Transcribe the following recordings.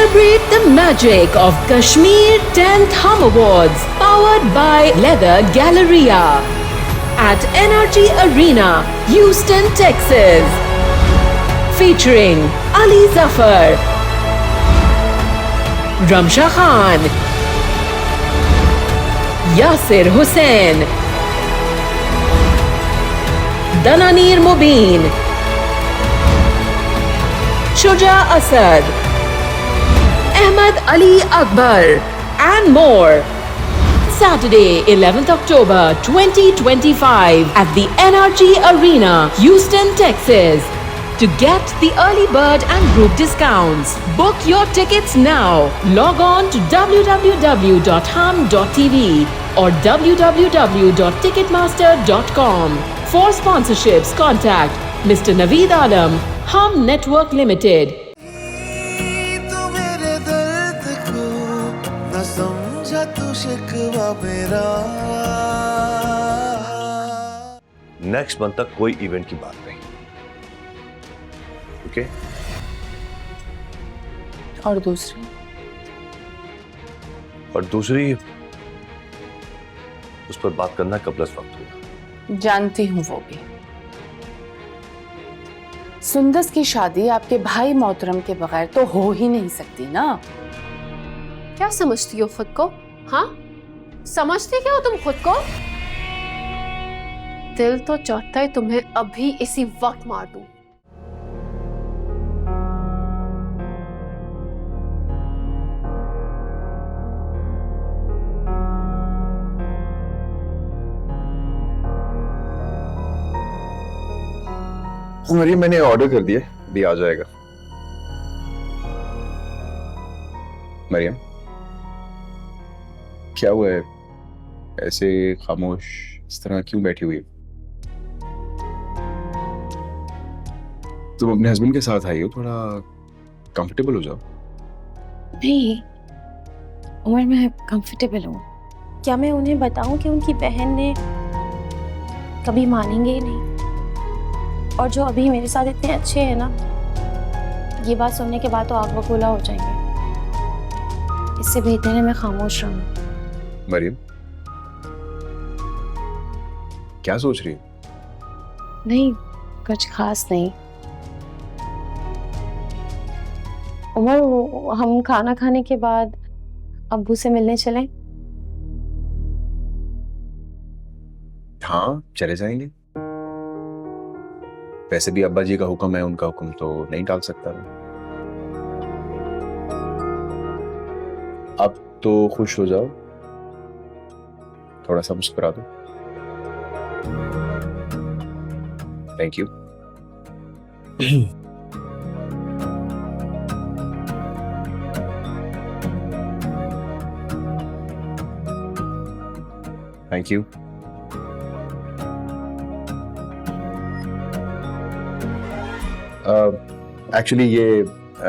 Celebrate the magic of Kashmir 10th Hum Awards, powered by Leather Galleria at NRG Arena, Houston, Texas. Featuring Ali Zafar, Ramsha Khan, Yasir Hussain, Dananir Mubin, Shuja Asad, Ahmad Ali Akbar, and more. Saturday, 11th October 2025 at the NRG Arena, Houston, Texas. To get the early bird and group discounts, book your tickets now. Log on to www.hum.tv or www.ticketmaster.com. For sponsorships, contact Mr. Naveed Alam, Hum Network Limited. Next month तक कोई event की बात नहीं, okay? और दूसरी उस पर बात करना कब वक्त होगा? जानती हूँ वो भी। सुंदस की शादी आपके भाई मोहतरम के बगैर तो हो ही नहीं सकती ना। क्या समझती हो खुद को? हाँ, समझती क्या हो तुम खुद को? दिल तो चाहता है तुम्हें अभी इसी वक्त मार दूं। मरियम, मैंने ऑर्डर कर दिया, भी आ जाएगा। मरियम, क्या हुआ है? ऐसे खामोश इस तरह क्यों बैठी हुई है? तुम अपने हस्बैंड के साथ आई हो, थोड़ा कंफर्टेबल हो जाओ। नहीं उमर, मैं कंफर्टेबल हूँ। क्या मैं उन्हें बताऊं कि उनकी बहन ने कभी मानेंगे ही नहीं, और जो अभी मेरे साथ इतने अच्छे हैं ना, ये बात सुनने के बाद तो आग बबूला हो जाएंगे। इससे बेहतर है मैं खामोश रहूं। मरियम, क्या सोच रही है? नहीं, कुछ खास नहीं। उमर, हम खाना खाने के बाद अब्बू से मिलने चलें? हाँ, चले जाएंगे। वैसे भी अब्बा जी का हुक्म है, उनका हुक्म तो नहीं टाल सकता मैं। अब तो खुश हो जाओ, थोड़ा सा मुस्कुरा दो। Thank you. Thank you. Actually ये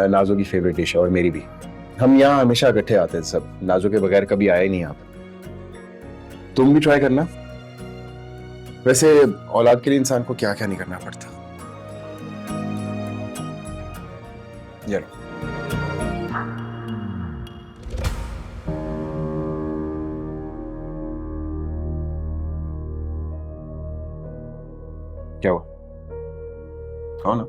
नाजो की फेवरेट डिश है और मेरी भी। हम यहाँ हमेशा इकट्ठे आते हैं सब, नाजो के बगैर कभी आए नहीं यहाँ पर। तुम भी ट्राई करना। वैसे औलाद के लिए इंसान को क्या क्या नहीं करना पड़ता। ये लो। क्या हुआ? खाओ ना।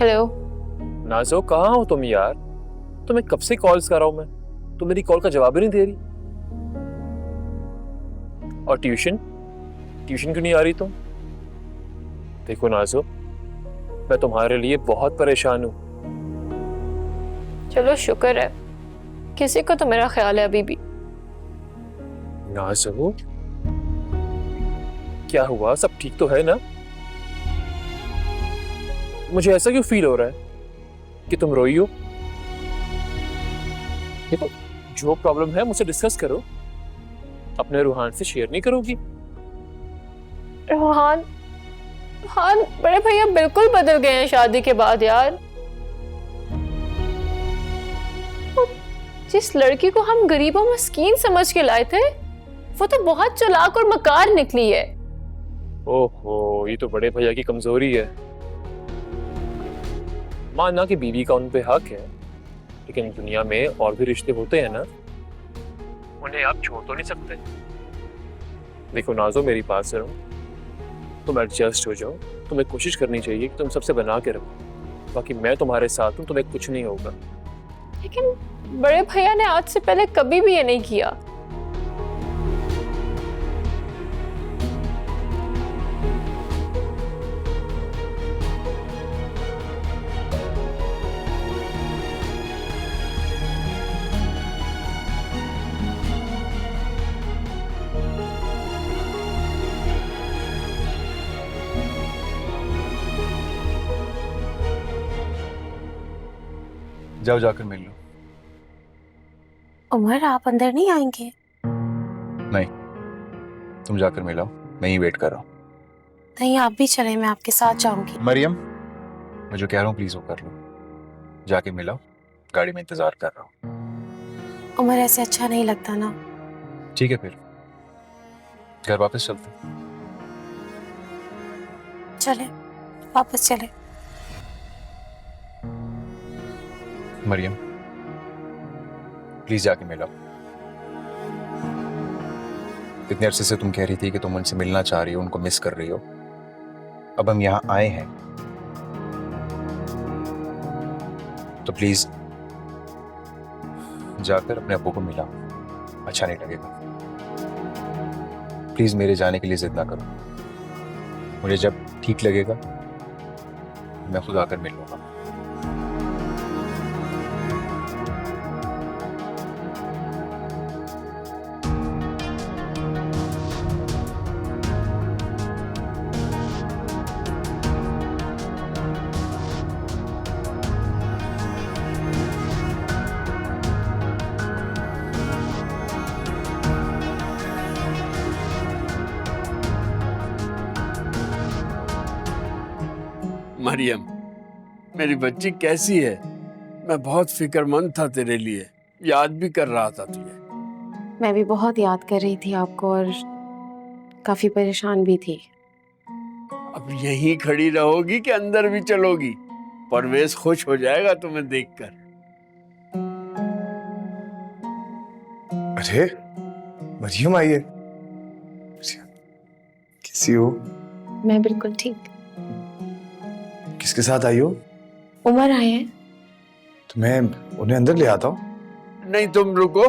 हेलो नाज़ो, कहाँ हो तुम यार? तुम्हें कब से कॉल्स कर रहा हूं मैं, तुम मेरी कॉल का जवाब ही नहीं दे रही। और ट्यूशन क्यों नहीं आ रही तुम? देखो नाज़ो, मैं तुम्हारे लिए बहुत परेशान हूँ। चलो शुक्र है किसी को तो मेरा ख्याल है अभी भी। नाज़ो, क्या हुआ? सब ठीक तो है ना? मुझे ऐसा क्यों फील हो रहा है कि तुम रोई हो? देखो, जो प्रॉब्लम है मुझसे डिस्कस करो, अपने रूहान से शेयर नहीं करोगी? रोहान, रोहान बड़े भैया बिल्कुल बदल गए हैं शादी के बाद यार। जिस लड़की को हम गरीब और मस्कीन समझ के लाए थे, वो तो बहुत चालाक और मकार निकली है। ओहो, ये तो बड़े भैया की कमजोरी है। मानना कि बीवी का उन पे हक है, लेकिन दुनिया में और भी रिश्ते होते हैं ना, उन्हें आप छोड़ तो नहीं सकते। देखो नाज़ो, मेरी बात सुनो, तुम एडजस्ट हो जाओ। तुम्हें कोशिश करनी चाहिए कि तुम सबसे बना के रखो। बाकी मैं तुम्हारे साथ हूँ, तुम्हें कुछ नहीं होगा। लेकिन बड़े भैया ने आज से पहले कभी भी ये नहीं किया। जाओ जाकर मिल लो। उमर, आप अंदर नहीं आएंगे? नहीं, तुम जाकर मिलाओ, मैं ही वेट कर रहा हूँ। नहीं, आप भी चले, मैं आपके साथ जाऊंगी। मरियम, मैं जो कह रहा हूँ प्लीज वो कर लो। जाके मिलाओ, गाड़ी में इंतजार कर रहा हूँ। उमर, ऐसे अच्छा नहीं लगता ना। ठीक है, फिर घर वापस चलते हैं। चले, वापस चले। मरियम, प्लीज जाके मिलाओ। इतने अरसे से तुम कह रही थी कि तुम उनसे मिलना चाह रही हो, उनको मिस कर रही हो। अब हम यहाँ आए हैं, तो प्लीज जाकर अपने अब्बू को मिलाओ। अच्छा नहीं लगेगा। प्लीज मेरे जाने के लिए जिद ना करो। मुझे जब ठीक लगेगा मैं खुद आकर मिल लूंगा। मरियम, मेरी बच्ची कैसी है? मैं बहुत फिक्रमंद था तेरे लिए, याद भी कर रहा था तुझे। मैं भी बहुत याद कर रही थी आपको और काफी परेशान भी थी। अब यहीं खड़ी रहोगी कि अंदर भी चलोगी? परवेज खुश हो जाएगा तुम्हें देखकर। अरे मरियम आई है। कैसी हो? मैं बिल्कुल ठीक। किसके साथ आई हो? उमर आए हैं। तो मैं उन्हें अंदर ले आता हूँ। नहीं, तुम रुको,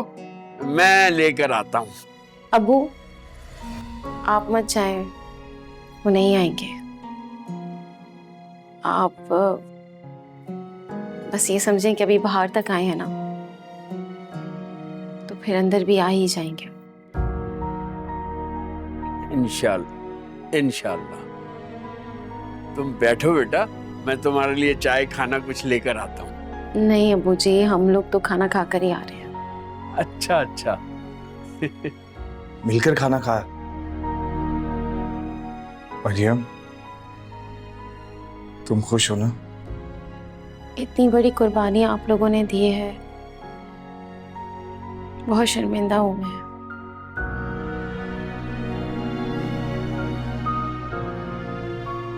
मैं लेकर आता हूँ। अबू, आप मत जाएं, वो नहीं आएंगे। आप बस ये समझें कि अभी बाहर तक आए हैं ना, तो फिर अंदर भी आ ही जाएंगे। इंशाल्लाह, इंशाल्लाह। तुम बैठो बेटा, मैं तुम्हारे लिए चाय खाना कुछ लेकर आता हूँ। नहीं अबू जी, हम लोग तो खाना खाकर ही आ रहे हैं। अच्छा अच्छा। मिलकर खाना खाया। मरियम, तुम खुश हो ना? इतनी बड़ी कुर्बानी आप लोगों ने दी है, बहुत शर्मिंदा हूं मैं।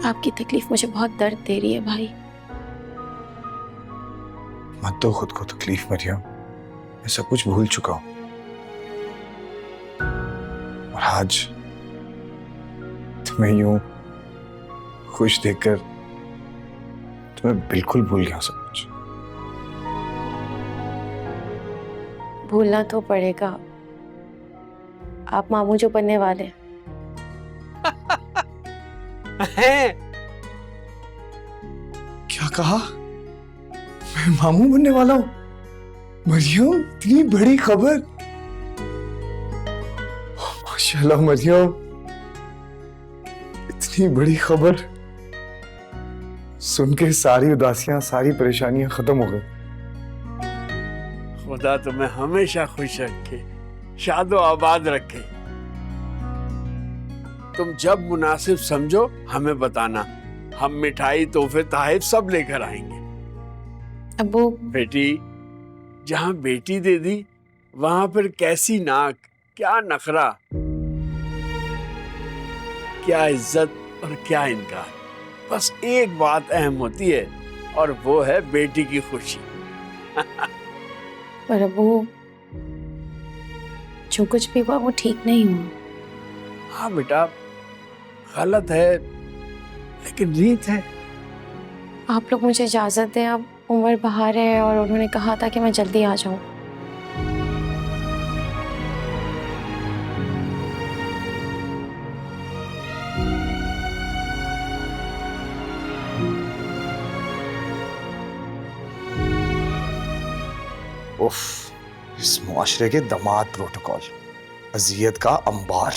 आपकी तकलीफ मुझे बहुत दर्द दे रही है भाई। मत दो खुद को तकलीफ मरियम, मैं सब कुछ भूल चुका हूं। और आज तुम्हें यूं खुश देखकर तुम्हें बिल्कुल भूल गया सब कुछ। भूलना तो पड़ेगा, आप मामू जो बनने वाले हैं। क्या कहा? मैं मामू बनने वाला हूं? मरियम, इतनी बड़ी खबर। माशाल्लाह मरियम, इतनी बड़ी खबर सुन के सारी उदासियां, सारी परेशानियां खत्म हो गई। खुदा तुम्हें हमेशा खुश रखे, शादो आबाद रखे। तुम जब मुनासिब समझो हमें बताना, हम मिठाई तोहफे तहफ सब लेकर आएंगे। अब्बू, बेटी, जहां बेटी दे दी वहां पर कैसी नाक, क्या नखरा, क्या इज्जत और क्या इनकार। बस एक बात अहम होती है और वो है बेटी की खुशी। पर अब्बू, जो कुछ भी हुआ वो ठीक नहीं हुआ। हाँ बेटा, गलत है लेकिन रीत है। आप लोग मुझे इजाजत दें, अब उमर बाहर है और उन्होंने कहा था कि मैं जल्दी आ जाऊं। उफ, इस मुआशरे के दामाद प्रोटोकॉल, अजियत का अंबार।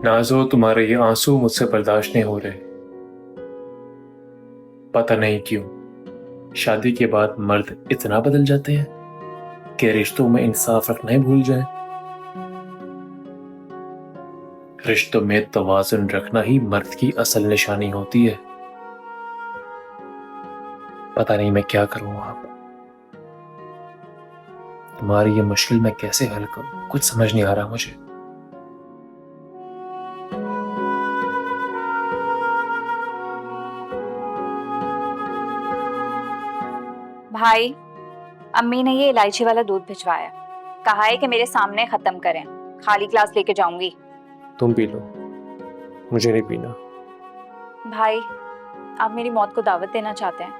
नाजो, तुम्हारे ये आंसू मुझसे बर्दाश्त नहीं हो रहे। पता नहीं क्यों शादी के बाद मर्द इतना बदल जाते हैं कि रिश्तों में इंसाफ रखना ही भूल जाए। रिश्तों में तवाज़ुन रखना ही मर्द की असल निशानी होती है। पता नहीं मैं क्या करूं। आप तुम्हारी ये मुश्किल मैं कैसे हल करूं, कुछ समझ नहीं आ रहा मुझे। भाई, अम्मी ने ये इलायची वाला दूध भिजवाया, कहा है कि मेरे सामने खत्म करें, खाली ग्लास लेके जाऊंगी। तुम पी लो, मुझे नहीं पीना। भाई, आप मेरी मौत को दावत देना चाहते हैं?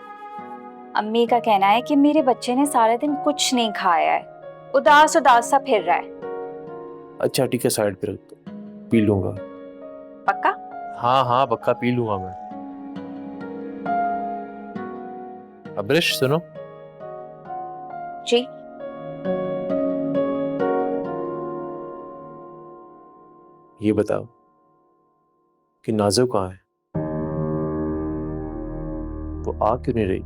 अम्मी का कहना है कि मेरे बच्चे ने सारा दिन कुछ नहीं खाया है, उदास उदास सा फिर रहा है। अच्छा ठीक है, साइड पे रख दो, पी लूंगा। पक्का? हाँ हाँ पक्का पी लूंगा मैं। अब्रिश सुनो। जी। ये बताओ कि नाज़ो कहाँ है? वो आ क्यों नहीं रही?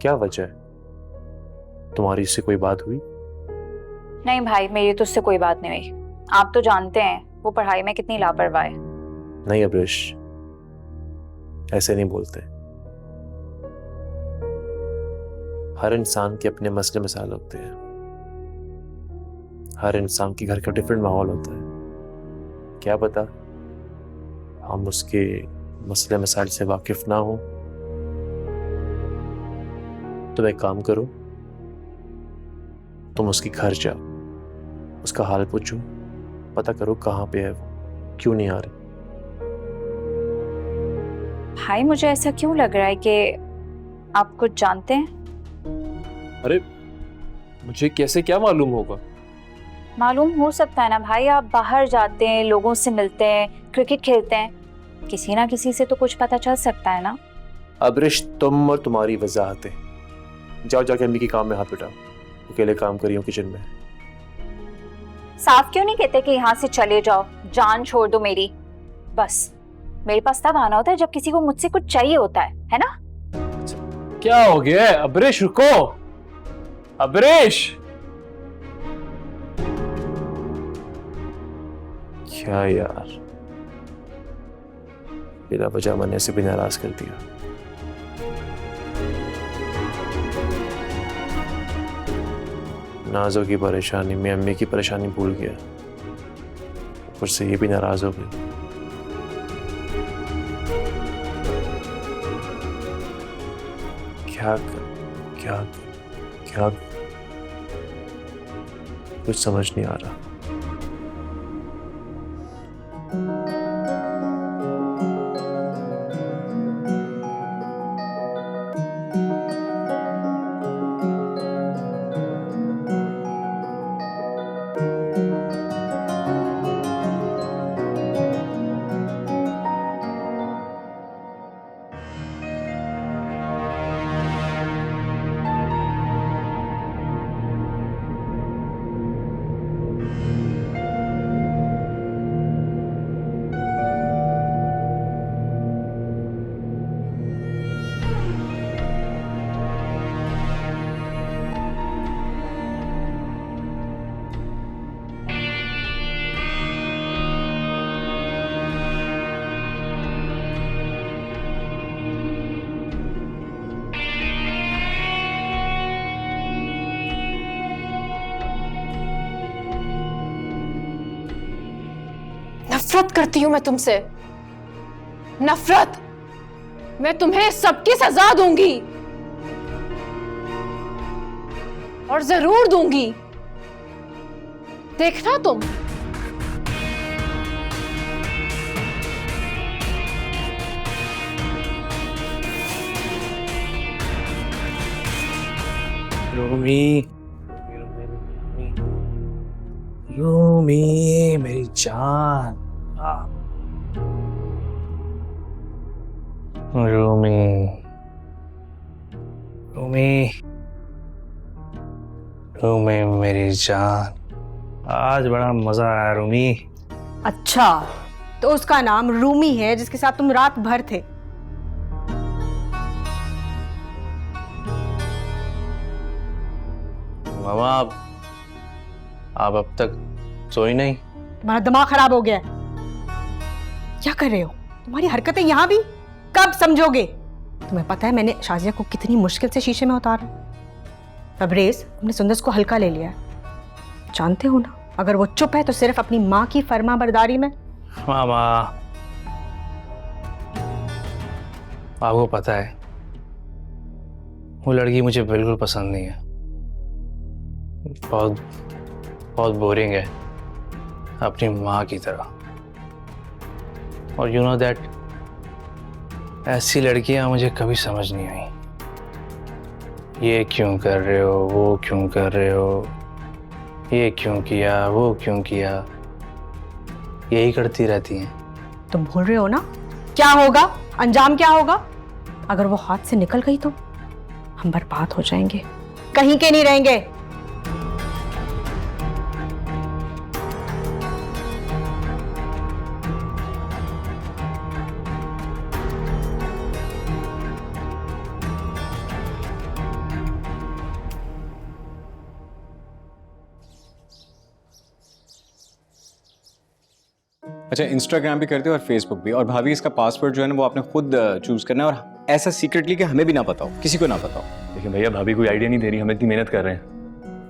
क्या वजह है? तुम्हारी इससे कोई बात हुई? नहीं भाई, मेरी तो उससे कोई बात नहीं हुई। आप तो जानते हैं वो पढ़ाई में कितनी लापरवाह है। नहीं अब्रिश, ऐसे नहीं बोलते। हर इंसान के अपने मसले मसाइल होते हैं। हर इंसान के घर का डिफरेंट माहौल होता है। क्या पता हम उसके मसले मसाइल से वाकिफ ना हो। तुम एक काम करो, तुम उसके घर जाओ, उसका हाल पूछो, पता करो कहाँ पे है वो, क्यों नहीं आ रही। भाई, मुझे ऐसा क्यों लग रहा है कि आप कुछ जानते हैं? अरे मुझे कैसे क्या मालूम होगा? मालूम हो सकता है ना भाई, आप बाहर जाते हैं, लोगों से मिलते हैं, क्रिकेट खेलते हैं, किसी ना किसी से तो कुछ पता चल सकता है ना। अब्रिश, तुम और तुम्हारी वजाहतें। जाओ जाके अम्मी के काम में हाथ बटाओ, अकेले काम करियो किचन में। साफ क्यों नहीं कहते कि यहाँ से चले जाओ, जान छोड़ दो मेरी। बस मेरे पास तब आना होता है जब किसी को मुझसे कुछ चाहिए होता है ना? क्या हो गया है? अब्रिश रुको, अब्रिश। क्या यार, बिना वजह मैंने से भी नाराज कर दिया। नाजो की परेशानी में अम्मी की परेशानी भूल गया, ऊपर से ये भी नाराज हो गई। क्या चिराग, कुछ समझ नहीं आ रहा। नफरत करती हूं मैं तुमसे, नफरत। मैं तुम्हें सबकी सजा दूंगी और जरूर दूंगी, देखना तुम। रूमी, रूमी मेरी जान, रूमी, रूमी, रूमी मेरी जान, आज बड़ा मजा आया रूमी। अच्छा, तो उसका नाम रूमी है जिसके साथ तुम रात भर थे। मामा, आप अब तक सोई नहीं? तुम्हारा दिमाग खराब हो गया है। क्या कर रहे हो? तुम्हारी हरकतें यहाँ भी कब समझोगे? तुम्हें पता है मैंने शाजिया को कितनी मुश्किल से शीशे में उतारा। तबरेज, हमने सुंदस को हल्का ले लिया है। जानते हो ना, अगर वो चुप है तो सिर्फ अपनी माँ की फर्मा बरदारी में। मामा, आपको पता है वो लड़की मुझे बिल्कुल पसंद नहीं है। बहुत बहुत बोरिंग है, अपनी माँ की तरह। और यू नो दैट, ऐसी लड़कियां मुझे कभी समझ नहीं आई। ये क्यों कर रहे हो, वो क्यों कर रहे हो, ये क्यों किया, वो क्यों किया, यही करती रहती हैं। तुम भूल रहे हो ना क्या होगा, अंजाम क्या होगा? अगर वो हाथ से निकल गई तो हम बर्बाद हो जाएंगे, कहीं के नहीं रहेंगे। अच्छा, इंस्टाग्राम भी करते हो और फेसबुक भी, और भाभी इसका पासवर्ड जो है ना वो आपने खुद चूज करना है, और ऐसा सीक्रेटली कि हमें भी ना पता हो, किसी को ना पता हो। लेकिन भैया भाभी कोई आइडिया नहीं दे रही, हम इतनी मेहनत कर रहे हैं।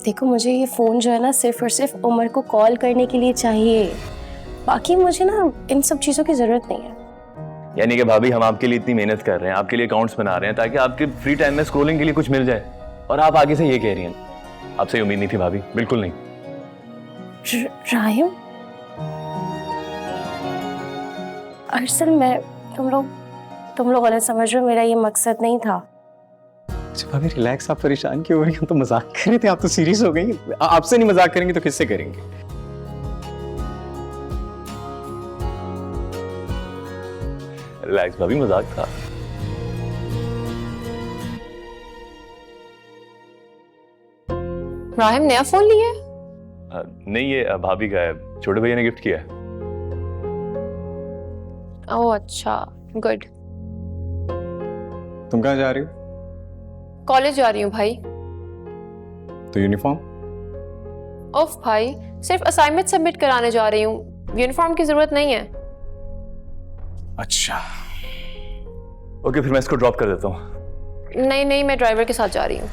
देखो, मुझे ये फ़ोन जो है ना सिर्फ और सिर्फ उमर को कॉल करने के लिए चाहिए। बाकी मुझे ना इन सब चीज़ों की ज़रूरत नहीं है। यानी कि भाभी हम आपके लिए इतनी मेहनत कर रहे हैं, आपके लिए अकाउंट्स बना रहे हैं ताकि आपके फ्री टाइम में स्क्रॉलिंग के लिए कुछ मिल जाए, और आप आगे से ये कह रही हैं। आपसे उम्मीद नहीं थी भाभी, बिल्कुल नहीं। राहिम, अरसल मैं तुम लोग गलत समझ रहे हो, मेरा ये मकसद नहीं था। अच्छा भाभी रिलैक्स, आप परेशान क्यों हो रही हैं? हम तो मजाक कर रहे थे, आप तो सीरियस हो गई। आपसे नहीं मजाक करेंगे तो किससे करेंगे? रिलैक्स भाभी, मजाक था। राहिम नया फोन लिया है? नहीं, ये भाभी का है, छोटे भैया ने गिफ्ट किया है। ओह अच्छा, गुड। तुम कहाँ जा रही हो? कॉलेज जा रही हूँ भाई। तो यूनिफॉर्म? ओफ भाई, सिर्फ असाइनमेंट सबमिट कराने जा रही हूँ, यूनिफॉर्म की जरूरत नहीं है। अच्छा, ओके, फिर मैं इसको ड्रॉप कर देता हूँ। नहीं नहीं, मैं ड्राइवर के साथ जा रही हूँ।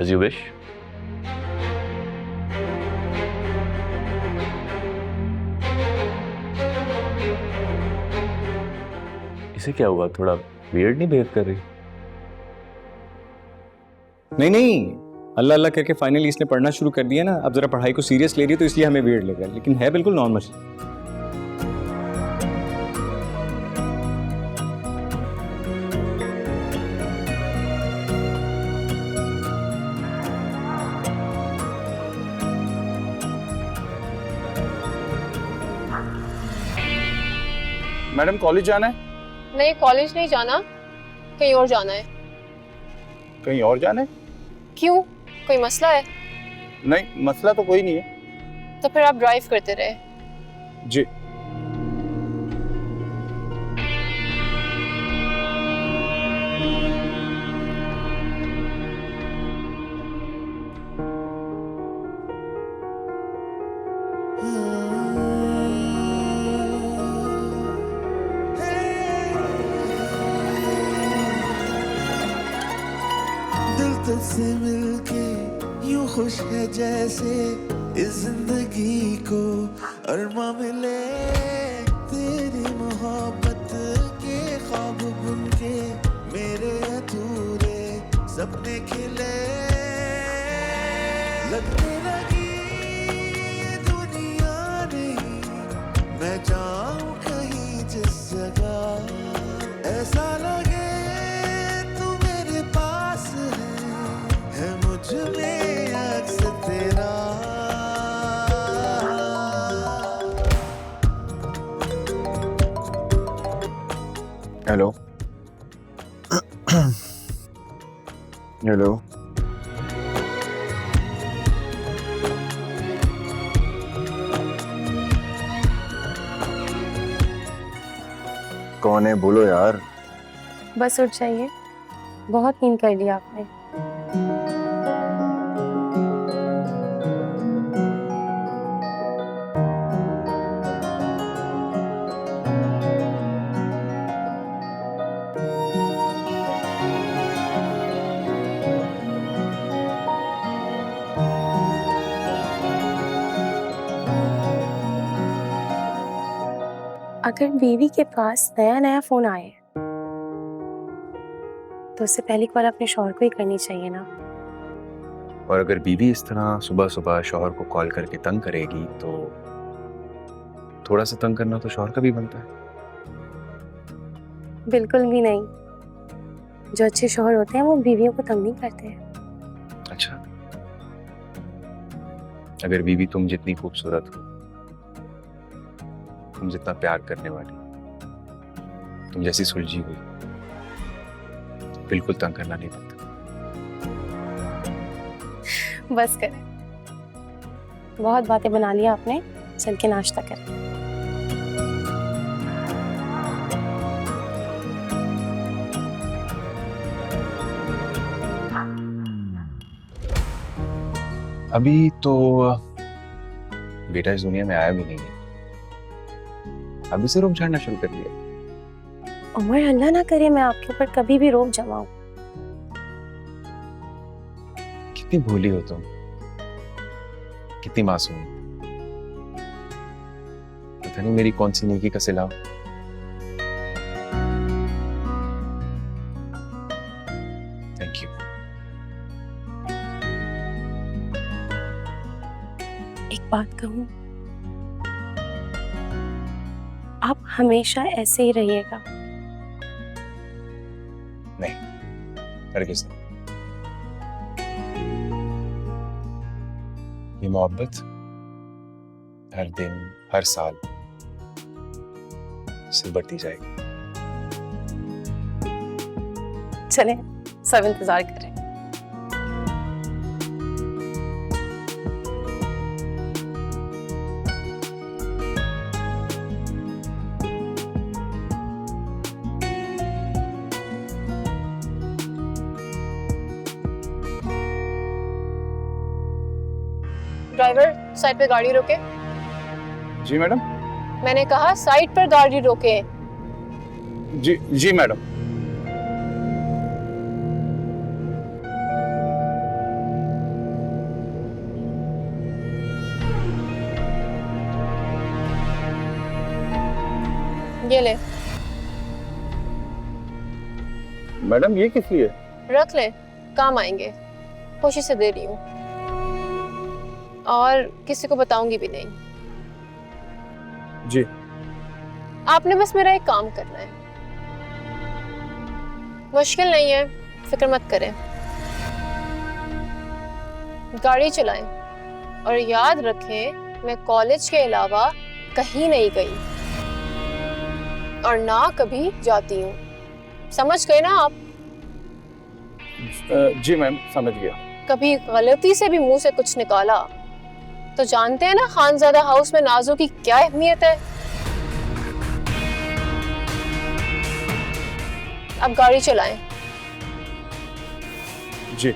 As you wish. इसे क्या हुआ, थोड़ा वियर्ड नहीं बिहेव कर रही? नहीं नहीं, अल्लाह अल्लाह करके फाइनली इसने पढ़ना शुरू कर दिया ना, अब जरा पढ़ाई को सीरियस ले रही है तो इसलिए हमें वियर्ड लग रहा है, लेकिन है बिल्कुल नॉर्मल। मैडम कॉलेज जाना है? नहीं, कॉलेज नहीं जाना, कहीं और जाना है। कहीं और जाना है? क्यों, कोई मसला है? नहीं, मसला तो कोई नहीं है। तो फिर आप ड्राइव करते रहे। जी। तुझसे मिलके यूं खुश है जैसे इस जिंदगी को अरमा मिले, तेरी मोहब्बत के ख्वाब बुनके मेरे अधूरे सपने खिले, लगने लगी दुनिया नहीं, मैं जाऊं कहीं जिस जगह ऐसा लगे तू मेरे पास है मुझ में अक्स तेरा। हेलो हेलो, कौन है बोलो यार। बस उठ जाइए, बहुत नींद कर लिया आपने। अगर बीवी के पास नया नया फोन आए तो उससे पहली कॉल अपने शौहर को ही करनी चाहिए ना। और अगर बीवी इस तरह सुबह सुबह शौहर को कॉल करके तंग करेगी तो थोड़ा सा तंग करना तो शौहर का भी बनता है। बिल्कुल भी नहीं, जो अच्छे शौहर होते हैं वो बीवियों को तंग नहीं करते हैं। अच्छा, अगर बीवी तुम जितनी खूबसूरत हो, तुम जितना प्यार करने वाली, तुम जैसी सुलझी हुई, बिल्कुल तंग करना नहीं बनता। बस करें, बहुत बातें बना लिया आपने, चल के नाश्ता करें। अभी तो बेटा इस दुनिया में आया भी नहीं है, अभी से रोब झाड़ना शुरू कर दिया। उमर, अल्लाह ना करे मैं आपके ऊपर कभी भी रोब जमाऊं। कितनी भोली हो तुम, कितनी मासूम। पता नहीं मेरी कौन सी नेकी का सिला हो। Thank you. एक बात कहूं, आप हमेशा ऐसे ही रहिएगा। नहीं, हरगिज़ नहीं। ये मोहब्बत हर दिन हर साल सिर्फ बढ़ती जाएगी। चलें, सब इंतजार करें। ड्राइवर, साइड पे गाड़ी रोके। जी मैडम। मैंने कहा साइड पर गाड़ी रोके। जी जी मैडम। ये ले। मैडम ये किस लिए? रख ले, काम आएंगे। खुशी से दे रही हूँ और किसी को बताऊंगी भी नहीं। जी। आपने बस मेरा एक काम करना है, मुश्किल नहीं है, फिक्र मत करें। गाड़ी चलाएं और याद रखें मैं कॉलेज के अलावा कहीं नहीं गई और ना कभी जाती हूँ। समझ गए ना आप? जी मैम, समझ गया। कभी गलती से भी मुंह से कुछ निकाला तो जानते हैं ना खानजादा हाउस में नाजो की क्या अहमियत है। अब गाड़ी चलाएं। जी।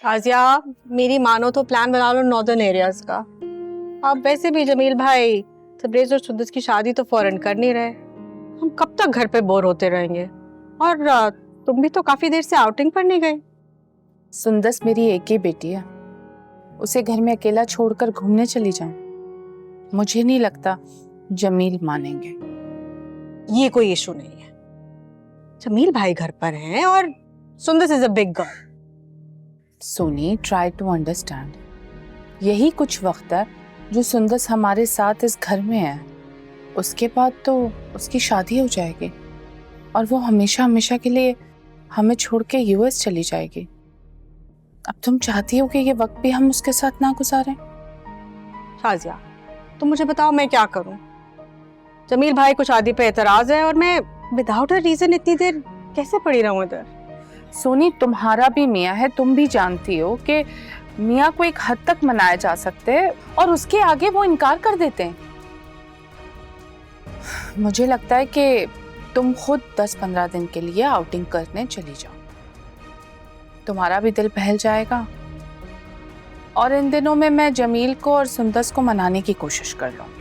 शाजिया, मेरी मानो तो प्लान बना लो नॉर्दर्न एरियाज का। अब वैसे भी जमील भाई तबरेज और सुंदस की शादी तो फौरन कर नहीं रहे, हम कब तक घर पे बोर होते रहेंगे। और तुम भी तो काफी देर से आउटिंग पर नहीं गए। सुंदस मेरी एक ही बेटी है, उसे घर में अकेला छोड़कर घूमने चली जाऊं? मुझे नहीं लगता जमील मानेंगे। ये कोई इशू नहीं है, जमील भाई घर पर हैं और Sundas is a big girl. Soni, try to understand. यही कुछ वक्त है जो सुंदस हमारे साथ इस घर में है, उसके बाद तो उसकी शादी हो जाएगी और वो हमेशा हमेशा के लिए हमें छोड़ के यूएस चली जाएगी। अब तुम चाहती हो कि ये वक्त भी हम उसके साथ ना गुजारें? शाजिया, तुम मुझे बताओ मैं क्या करूं? जमील भाई को शादी पे एतराज है और मैं विदाउट अ रीजन इतनी देर कैसे पड़ी रहूं इधर? सोनी, तुम्हारा भी मियाँ है, तुम भी जानती हो कि मियाँ को एक हद तक मनाया जा सकते हैं और उसके आगे वो इनकार कर देते हैं। मुझे लगता है कि तुम खुद 10-15 दिन के लिए आउटिंग करने चली जाओ, तुम्हारा भी दिल बहल जाएगा और इन दिनों में मैं जमील को और सुंदस को मनाने की कोशिश कर लूंगी।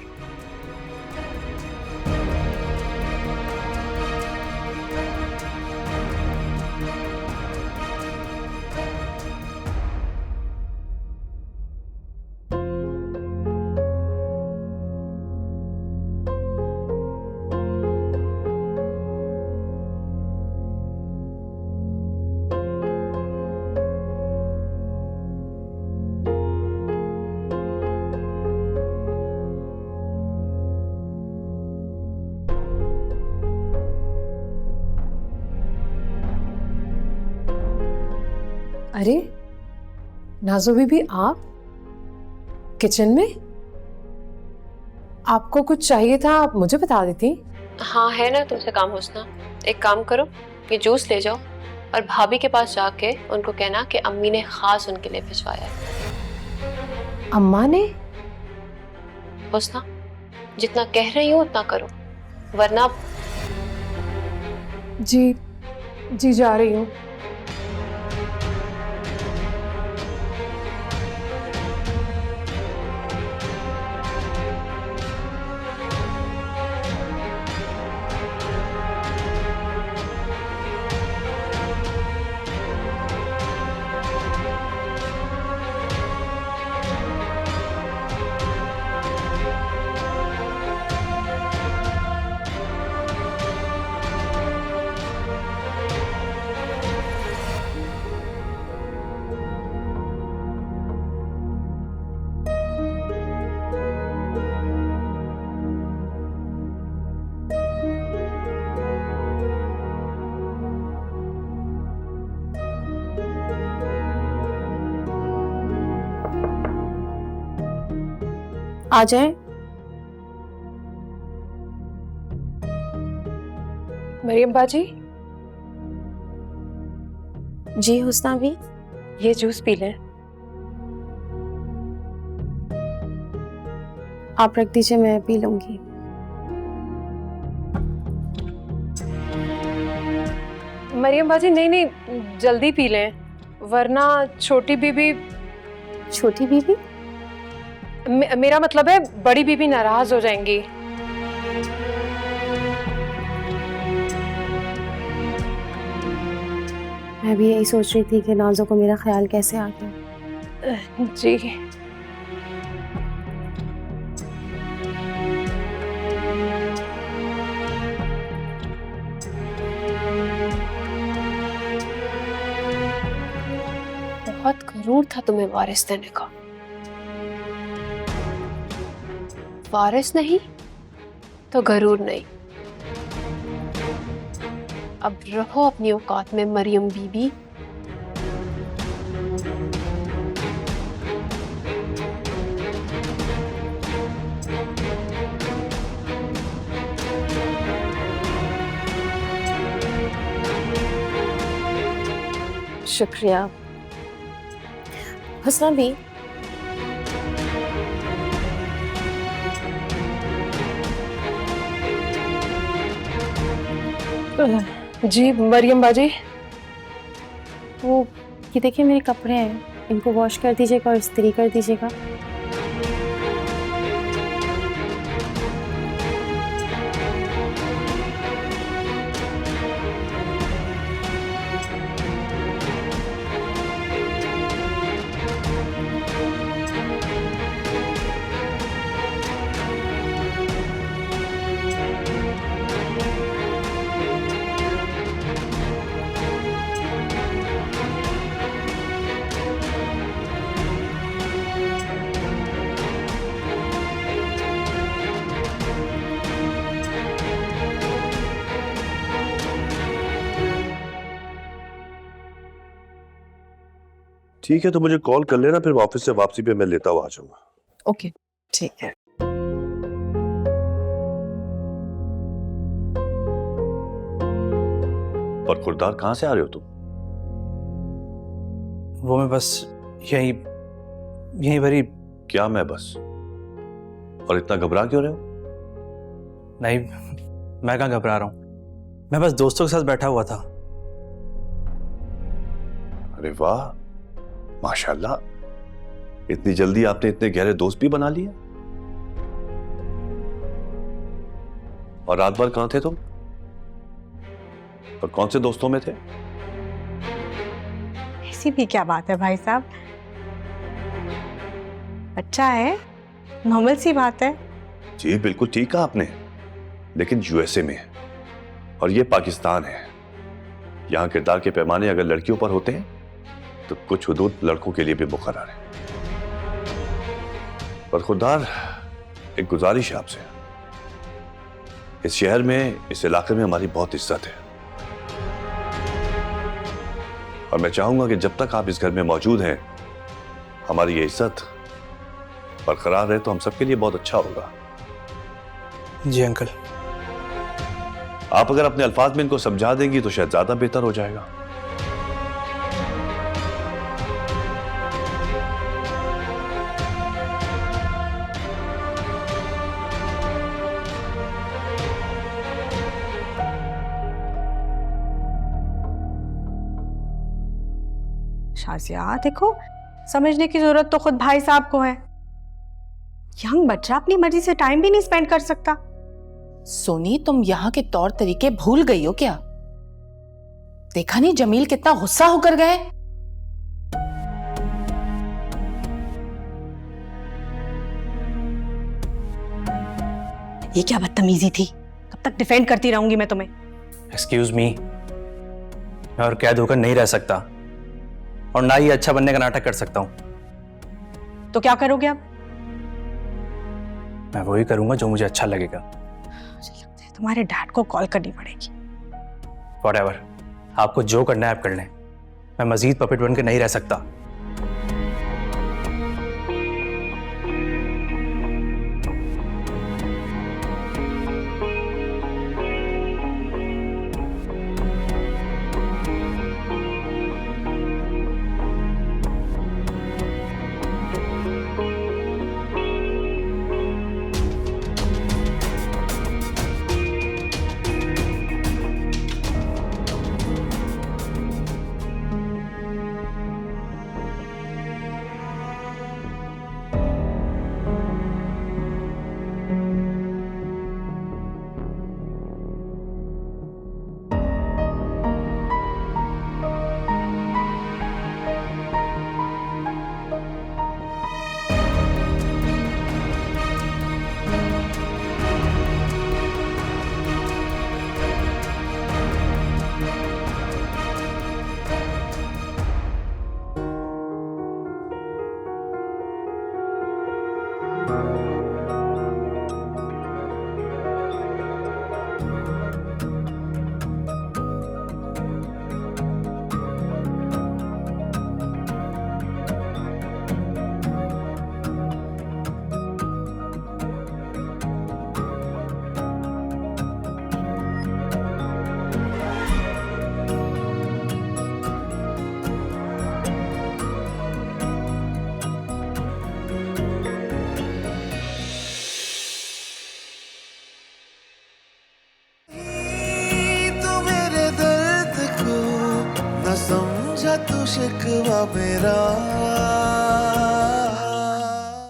अरे नाजो बीबी, आप किचन में? आपको कुछ चाहिए था, आप मुझे बता देती। हाँ, है ना तुमसे काम हुस्ना। एक काम करो, ये जूस ले जाओ और भाभी के पास जाके उनको कहना कि अम्मी ने खास उनके लिए भिजवाया है। अम्मा ने? हुस्ना, जितना कह रही हूँ उतना करो, वरना। जी जा रही हूँ। आ जाएं। मरियम बाजी। जी हुस्ना भी, ये जूस पी लें। आप रख दीजिए, मैं पी लूंगी। मरियम बाजी, नहीं, जल्दी पी लें, वरना छोटी बीबी। छोटी बीबी? मेरा मतलब है बड़ी बीबी नाराज हो जाएंगी। मैं भी यही सोच रही थी कि नाज़ो को मेरा ख्याल कैसे आ गया। जी बहुत गरूर था तुम्हें वारिस देने का। वारिस नहीं तो गरूर नहीं। अब रहो अपनी औकात में मरियम बीबी। शुक्रिया। हुस्ना भी जी मरियम बाजी, वो ये देखिए मेरे कपड़े हैं, इनको वॉश कर दीजिएगा और इस्त्री कर दीजिएगा। ठीक है, तो मुझे कॉल कर लेना, फिर ऑफिस से वापसी पे मैं लेता हुआ आ जाऊंगा। ओके, ठीक है। और खुरदार कहाँ से आ रहे हो तुम? वो मैं बस यही भरी। क्या मैं बस? और इतना घबरा क्यों रहे हो? नहीं, मैं कहाँ घबरा रहा हूँ, मैं बस दोस्तों के साथ बैठा हुआ था। अरे वाह, माशाल्लाह, इतनी जल्दी आपने इतने गहरे दोस्त भी बना लिए। और रात भर कहाँ थे तुम? और कौन से दोस्तों में थे? ऐसी भी क्या बात है भाई साहब, अच्छा है, नॉर्मल सी बात है। जी बिल्कुल ठीक कहा आपने, लेकिन यूएसए में है और ये पाकिस्तान है। यहाँ किरदार के पैमाने अगर लड़कियों पर होते हैं तो कुछ हुदूद लड़कों के लिए भी मुकर्रर है। पर खुदार, एक गुजारिश है आपसे, इस शहर में, इस इलाके में हमारी बहुत इज्जत है और मैं चाहूंगा कि जब तक आप इस घर में मौजूद हैं हमारी ये इज्जत बरकरार रहे तो हम सबके लिए बहुत अच्छा होगा। जी अंकल। आप अगर अपने अल्फाज में इनको समझा देंगी तो शायद ज्यादा बेहतर हो जाएगा। शाजिया देखो, समझने की जरूरत तो खुद भाई साहब को है। यंग बच्चा अपनी मर्जी से टाइम भी नहीं स्पेंड कर सकता। सोनी, तुम यहाँ के तौर तरीके भूल गई हो क्या? देखा नहीं जमील कितना गुस्सा होकर गए? ये क्या बदतमीजी थी? कब तक डिफेंड करती रहूंगी मैं तुम्हें? एक्सक्यूज मी, मैं और कैद होकर नहीं रह सकता और ना ही अच्छा बनने का नाटक कर सकता हूं। तो क्या करोगे अब? मैं वही करूंगा जो मुझे अच्छा लगेगा। मुझे लगता है तुम्हारे डैड को कॉल करनी पड़ेगी। Whatever, आपको जो करना है आप कर लें, मैं मजीद पपेट बन के नहीं रह सकता। न समझा तू शिकवा मेरा